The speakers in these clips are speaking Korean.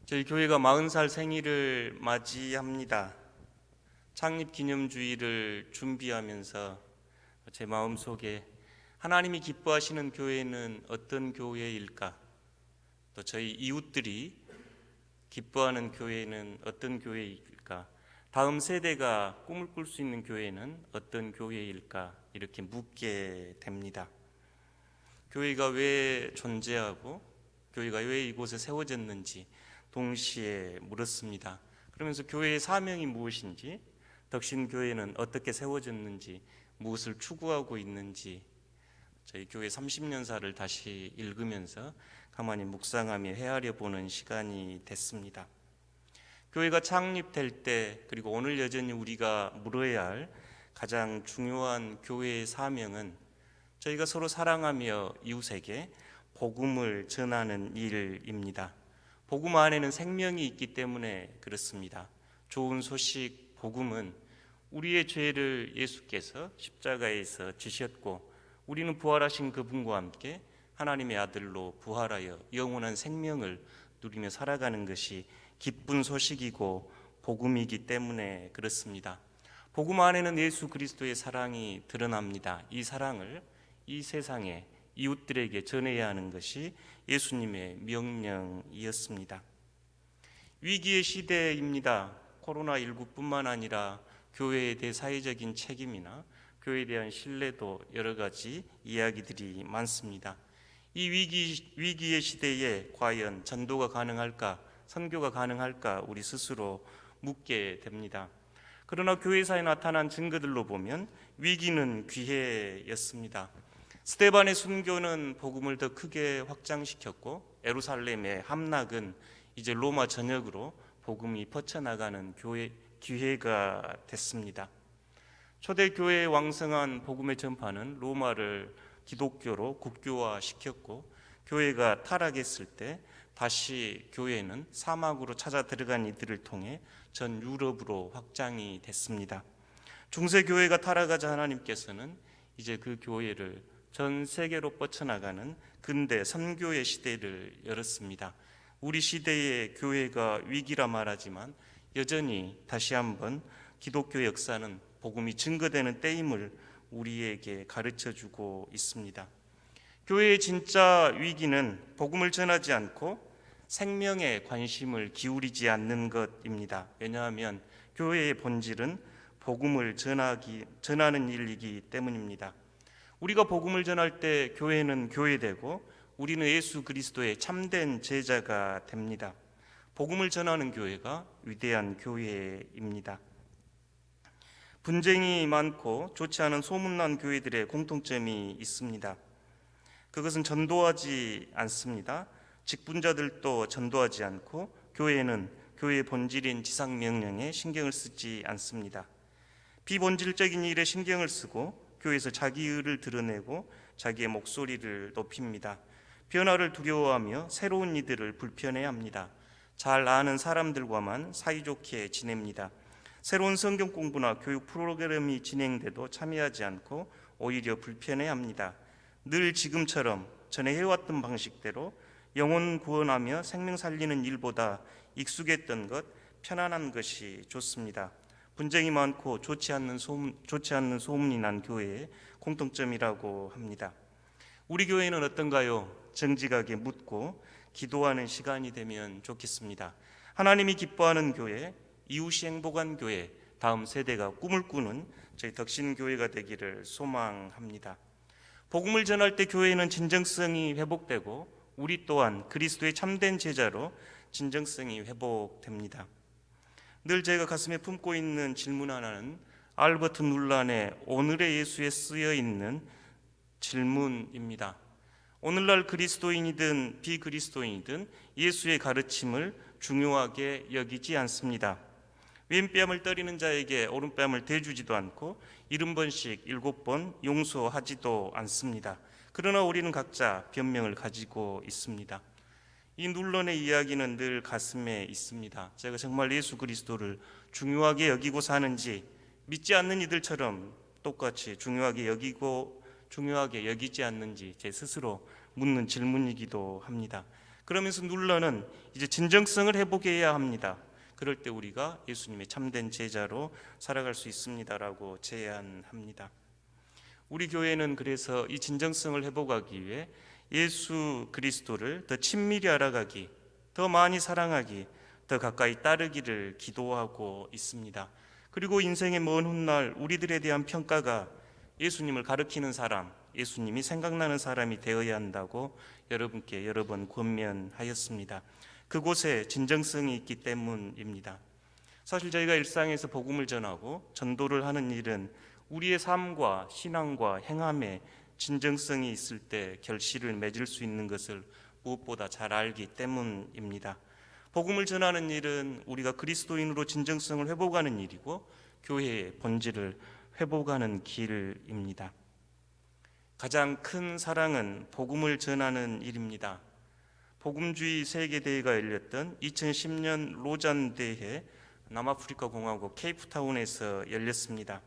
저희 교회가 40살 생일을 맞이합니다. 창립 기념주일을 준비하면서 제 마음속에 하나님이 기뻐하시는 교회는 어떤 교회일까? 또 저희 이웃들이 기뻐하는 교회는 어떤 교회일까? 다음 세대가 꿈을 꿀 수 있는 교회는 어떤 교회일까? 이렇게 묻게 됩니다. 교회가 왜 존재하고 교회가 왜 이곳에 세워졌는지 동시에 물었습니다. 그러면서 교회의 사명이 무엇인지, 덕신교회는 어떻게 세워졌는지, 무엇을 추구하고 있는지 저희 교회 30년사를 다시 읽으면서 가만히 묵상하며 헤아려 보는 시간이 됐습니다. 교회가 창립될 때, 그리고 오늘 여전히 우리가 물어야 할 가장 중요한 교회의 사명은 저희가 서로 사랑하며 이웃에게 복음을 전하는 일입니다. 복음 안에는 생명이 있기 때문에 그렇습니다. 좋은 소식 복음은 우리의 죄를 예수께서 십자가에서 지셨고 우리는 부활하신 그분과 함께 하나님의 아들로 부활하여 영원한 생명을 누리며 살아가는 것이 기쁜 소식이고 복음이기 때문에 그렇습니다. 복음 안에는 예수 그리스도의 사랑이 드러납니다. 이 사랑을 이 세상에 이웃들에게 전해야 하는 것이 예수님의 명령이었습니다. 위기의 시대입니다. 코로나19뿐만 아니라 교회에 대해 사회적인 책임이나 교회에 대한 신뢰도 여러 가지 이야기들이 많습니다. 이 위기의 시대에 과연 전도가 가능할까, 선교가 가능할까 우리 스스로 묻게 됩니다. 그러나 교회사에 나타난 증거들로 보면 위기는 기회였습니다. 스데반의 순교는 복음을 더 크게 확장시켰고 예루살렘의 함락은 이제 로마 전역으로 복음이 퍼져나가는 기회가 됐습니다. 초대교회의 왕성한 복음의 전파는 로마를 기독교로 국교화시켰고 교회가 타락했을 때 다시 교회는 사막으로 찾아 들어간 이들을 통해 전 유럽으로 확장이 됐습니다. 중세교회가 타락하자 하나님께서는 이제 그 교회를 전 세계로 뻗쳐나가는 근대 선교의 시대를 열었습니다. 우리 시대의 교회가 위기라 말하지만 여전히 다시 한번 기독교 역사는 복음이 증거되는 때임을 우리에게 가르쳐주고 있습니다. 교회의 진짜 위기는 복음을 전하지 않고 생명에 관심을 기울이지 않는 것입니다. 왜냐하면 교회의 본질은 복음을 전하는 일이기 때문입니다. 우리가 복음을 전할 때 교회는 교회되고 우리는 예수 그리스도의 참된 제자가 됩니다. 복음을 전하는 교회가 위대한 교회입니다. 분쟁이 많고 좋지 않은 소문난 교회들의 공통점이 있습니다. 그것은 전도하지 않습니다. 직분자들도 전도하지 않고 교회는 교회의 본질인 지상명령에 신경을 쓰지 않습니다. 비본질적인 일에 신경을 쓰고 교회에서 자기 의를 드러내고 자기의 목소리를 높입니다. 변화를 두려워하며 새로운 이들을 불편해합니다. 잘 아는 사람들과만 사이좋게 지냅니다. 새로운 성경 공부나 교육 프로그램이 진행돼도 참여하지 않고 오히려 불편해합니다. 늘 지금처럼 전에 해왔던 방식대로 영혼 구원하며 생명 살리는 일보다 익숙했던 것, 편안한 것이 좋습니다. 분쟁이 많고 좋지 않는 소문이 난 교회의 공통점이라고 합니다. 우리 교회는 어떤가요? 정직하게 묻고 기도하는 시간이 되면 좋겠습니다. 하나님이 기뻐하는 교회, 이웃이 행복한 교회, 다음 세대가 꿈을 꾸는 저희 덕신교회가 되기를 소망합니다. 복음을 전할 때 교회는 진정성이 회복되고 우리 또한 그리스도의 참된 제자로 진정성이 회복됩니다. 늘 제가 가슴에 품고 있는 질문 하나는 알버트 눌란의 오늘의 예수에 쓰여 있는 질문입니다. 오늘날 그리스도인이든 비그리스도인이든 예수의 가르침을 중요하게 여기지 않습니다. 왼뺨을 때리는 자에게 오른뺨을 대주지도 않고 70번씩 7번 용서하지도 않습니다. 그러나 우리는 각자 변명을 가지고 있습니다. 이 눌런의 이야기는 늘 가슴에 있습니다. 제가 정말 예수 그리스도를 중요하게 여기고 사는지, 믿지 않는 이들처럼 똑같이 중요하게 여기지 않는지 제 스스로 묻는 질문이기도 합니다. 그러면서 눌러는 이제 진정성을 회복해야 합니다. 그럴 때 우리가 예수님의 참된 제자로 살아갈 수 있습니다라고 제안합니다. 우리 교회는 그래서 이 진정성을 회복하기 위해 예수 그리스도를 더 친밀히 알아가기, 더 많이 사랑하기, 더 가까이 따르기를 기도하고 있습니다. 그리고 인생의 먼 훗날 우리들에 대한 평가가 예수님을 가리키는 사람, 예수님이 생각나는 사람이 되어야 한다고 여러분께 여러 번 권면하였습니다. 그곳에 진정성이 있기 때문입니다. 사실 저희가 일상에서 복음을 전하고 전도를 하는 일은 우리의 삶과 신앙과 행함에 진정성이 있을 때 결실을 맺을 수 있는 것을 무엇보다 잘 알기 때문입니다. 복음을 전하는 일은 우리가 그리스도인으로 진정성을 회복하는 일이고 교회의 본질을 회복하는 길입니다. 가장 큰 사랑은 복음을 전하는 일입니다. 복음주의 세계대회가 열렸던 2010년 로잔 대회 남아프리카 공화국 케이프타운에서 열렸습니다.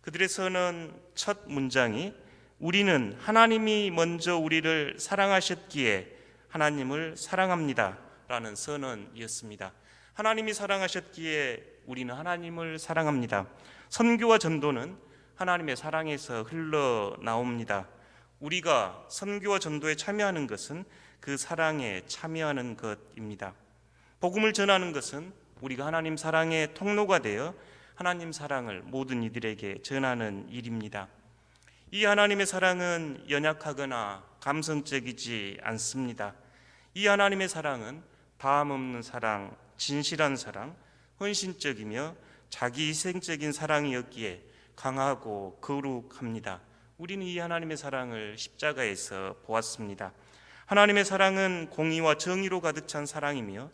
그들의 선언 첫 문장이 우리는 하나님이 먼저 우리를 사랑하셨기에 하나님을 사랑합니다 라는 선언이었습니다. 하나님이 사랑하셨기에 우리는 하나님을 사랑합니다. 선교와 전도는 하나님의 사랑에서 흘러나옵니다. 우리가 선교와 전도에 참여하는 것은 그 사랑에 참여하는 것입니다. 복음을 전하는 것은 우리가 하나님 사랑의 통로가 되어 하나님 사랑을 모든 이들에게 전하는 일입니다. 이 하나님의 사랑은 연약하거나 감성적이지 않습니다. 이 하나님의 사랑은 다함 없는 사랑, 진실한 사랑, 헌신적이며 자기 희생적인 사랑이었기에 강하고 거룩합니다. 우리는 이 하나님의 사랑을 십자가에서 보았습니다. 하나님의 사랑은 공의와 정의로 가득 찬 사랑이며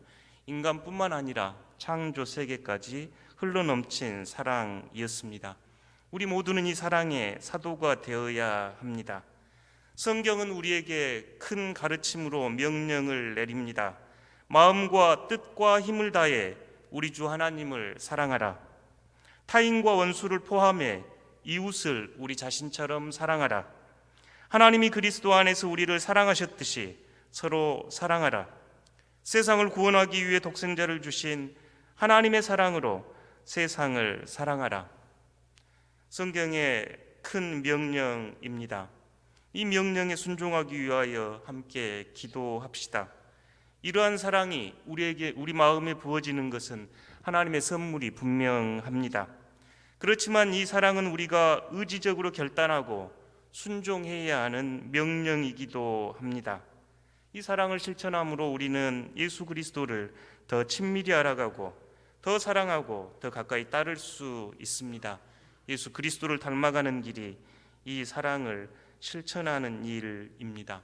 인간뿐만 아니라 창조 세계까지 흘러넘친 사랑이었습니다. 우리 모두는 이 사랑의 사도가 되어야 합니다. 성경은 우리에게 큰 가르침으로 명령을 내립니다. 마음과 뜻과 힘을 다해 우리 주 하나님을 사랑하라. 타인과 원수를 포함해 이웃을 우리 자신처럼 사랑하라. 하나님이 그리스도 안에서 우리를 사랑하셨듯이 서로 사랑하라. 세상을 구원하기 위해 독생자를 주신 하나님의 사랑으로 세상을 사랑하라. 성경의 큰 명령입니다. 이 명령에 순종하기 위하여 함께 기도합시다. 이러한 사랑이 우리 마음에 부어지는 것은 하나님의 선물이 분명합니다. 그렇지만 이 사랑은 우리가 의지적으로 결단하고 순종해야 하는 명령이기도 합니다. 이 사랑을 실천함으로 우리는 예수 그리스도를 더 친밀히 알아가고 더 사랑하고 더 가까이 따를 수 있습니다. 예수 그리스도를 닮아가는 길이 이 사랑을 실천하는 일입니다.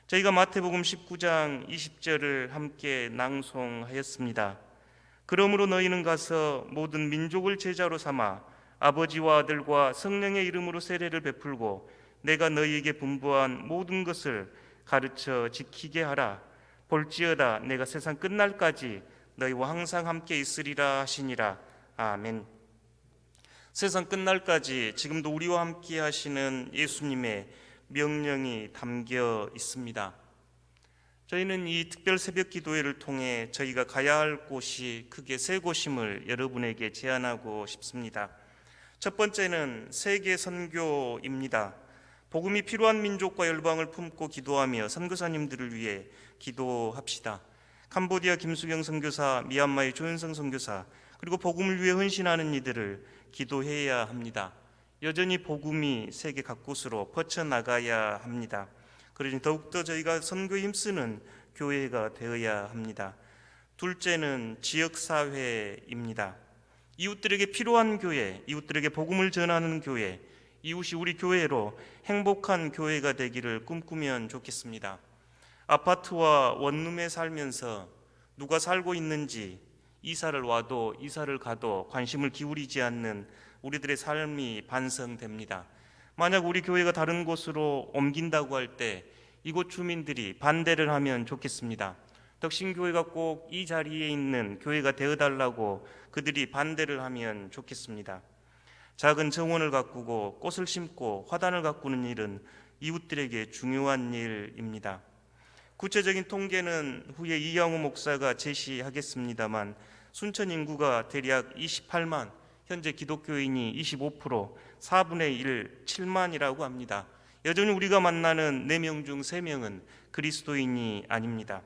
저희가 마태복음 19장 20절을 함께 낭송하였습니다. 그러므로 너희는 가서 모든 민족을 제자로 삼아 아버지와 아들과 성령의 이름으로 세례를 베풀고 내가 너희에게 분부한 모든 것을 가르쳐 지키게 하라. 볼지어다 내가 세상 끝날까지 너희와 항상 함께 있으리라 하시니라. 아멘. 세상 끝날까지 지금도 우리와 함께 하시는 예수님의 명령이 담겨 있습니다. 저희는 이 특별 새벽 기도회를 통해 저희가 가야 할 곳이 크게 세 곳임을 여러분에게 제안하고 싶습니다. 첫 번째는 세계 선교입니다. 복음이 필요한 민족과 열방을 품고 기도하며 선교사님들을 위해 기도합시다. 캄보디아 김수경 선교사, 미얀마의 조현성 선교사, 그리고 복음을 위해 헌신하는 이들을 기도해야 합니다. 여전히 복음이 세계 각곳으로 퍼져나가야 합니다. 그러니 더욱더 저희가 선교에 힘쓰는 교회가 되어야 합니다. 둘째는 지역사회입니다. 이웃들에게 필요한 교회, 이웃들에게 복음을 전하는 교회, 이웃이 우리 교회로 행복한 교회가 되기를 꿈꾸면 좋겠습니다. 아파트와 원룸에 살면서 누가 살고 있는지 이사를 와도 이사를 가도 관심을 기울이지 않는 우리들의 삶이 반성됩니다. 만약 우리 교회가 다른 곳으로 옮긴다고 할 때 이곳 주민들이 반대를 하면 좋겠습니다. 덕신교회가 꼭 이 자리에 있는 교회가 되어달라고 그들이 반대를 하면 좋겠습니다. 작은 정원을 가꾸고 꽃을 심고 화단을 가꾸는 일은 이웃들에게 중요한 일입니다. 구체적인 통계는 후에 이양호 목사가 제시하겠습니다만 순천 인구가 대략 28만, 현재 기독교인이 25%, 4분의 1, 7만이라고 합니다. 여전히 우리가 만나는 4명 중 3명은 그리스도인이 아닙니다.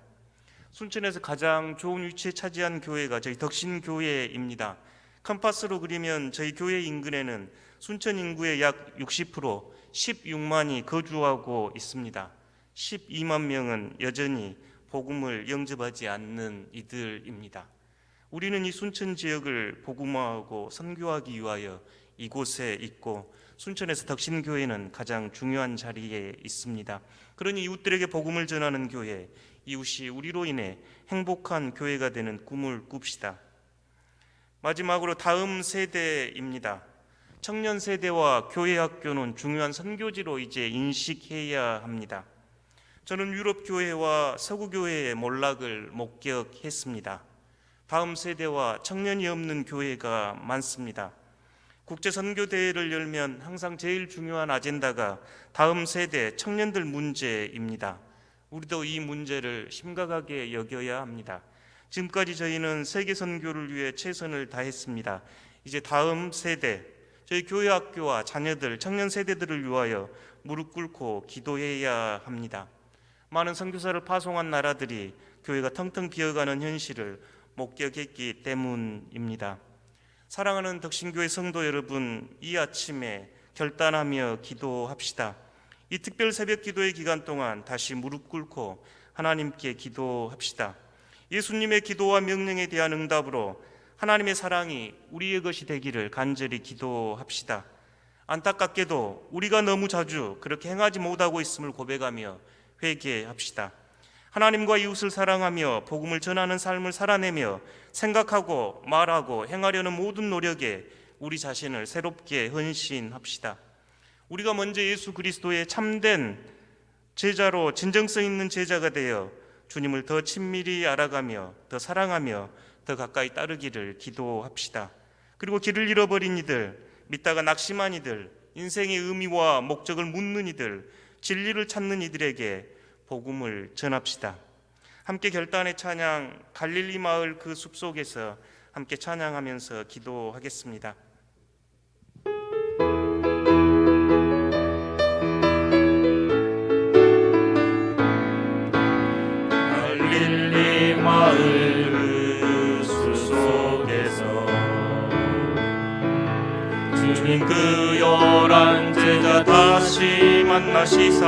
순천에서 가장 좋은 위치에 차지한 교회가 저희 덕신교회입니다. 컴파스로 그리면 저희 교회 인근에는 순천 인구의 약 60%, 16만이 거주하고 있습니다. 12만 명은 여전히 복음을 영접하지 않는 이들입니다. 우리는 이 순천 지역을 복음화하고 선교하기 위하여 이곳에 있고 순천에서 덕신교회는 가장 중요한 자리에 있습니다. 그러니 이웃들에게 복음을 전하는 교회, 이웃이 우리로 인해 행복한 교회가 되는 꿈을 꿉시다. 마지막으로 다음 세대입니다. 청년 세대와 교회 학교는 중요한 선교지로 이제 인식해야 합니다. 저는 유럽 교회와 서구 교회의 몰락을 목격했습니다. 다음 세대와 청년이 없는 교회가 많습니다. 국제 선교 대회를 열면 항상 제일 중요한 아젠다가 다음 세대 청년들 문제입니다. 우리도 이 문제를 심각하게 여겨야 합니다. 지금까지 저희는 세계 선교를 위해 최선을 다했습니다. 이제 다음 세대, 저희 교회 학교와 자녀들, 청년 세대들을 위하여 무릎 꿇고 기도해야 합니다. 많은 선교사를 파송한 나라들이 교회가 텅텅 비어가는 현실을 목격했기 때문입니다. 사랑하는 덕신교회 성도 여러분, 이 아침에 결단하며 기도합시다. 이 특별 새벽 기도의 기간 동안 다시 무릎 꿇고 하나님께 기도합시다. 예수님의 기도와 명령에 대한 응답으로 하나님의 사랑이 우리의 것이 되기를 간절히 기도합시다. 안타깝게도 우리가 너무 자주 그렇게 행하지 못하고 있음을 고백하며 회개합시다. 하나님과 이웃을 사랑하며 복음을 전하는 삶을 살아내며 생각하고 말하고 행하려는 모든 노력에 우리 자신을 새롭게 헌신합시다. 우리가 먼저 예수 그리스도의 참된 제자로 진정성 있는 제자가 되어 주님을 더 친밀히 알아가며 더 사랑하며 더 가까이 따르기를 기도합시다. 그리고 길을 잃어버린 이들, 믿다가 낙심한 이들, 인생의 의미와 목적을 묻는 이들, 진리를 찾는 이들에게 복음을 전합시다. 함께 결단의 찬양 갈릴리 마을 그 숲속에서 함께 찬양하면서 기도하겠습니다. 갈릴리 마을 그 숲속에서 주님 그 열한 제자 다시 만나시사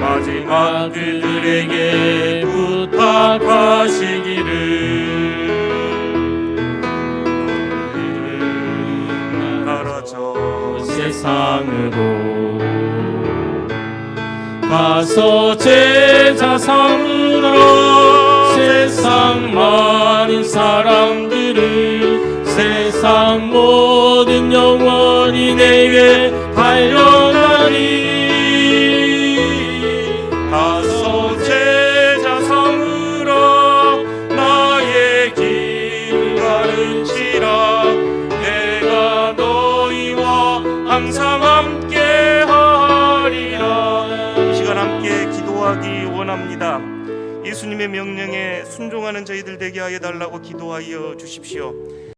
마지막 그들에게 부탁하시기를 너희를 따라서 세상으로 가서 제자 삼으라. 세상 많은 사람들을 세상 모든 영혼이 내게 달려가니 가서 제자 삼으라. 나의 길 가르치라. 내가 너희와 항상 함께 하리라. 이 시간 함께 기도하기 원합니다. 예수님의 명령에 순종하는 저희들 되게 하여 달라고 기도하여 주십시오.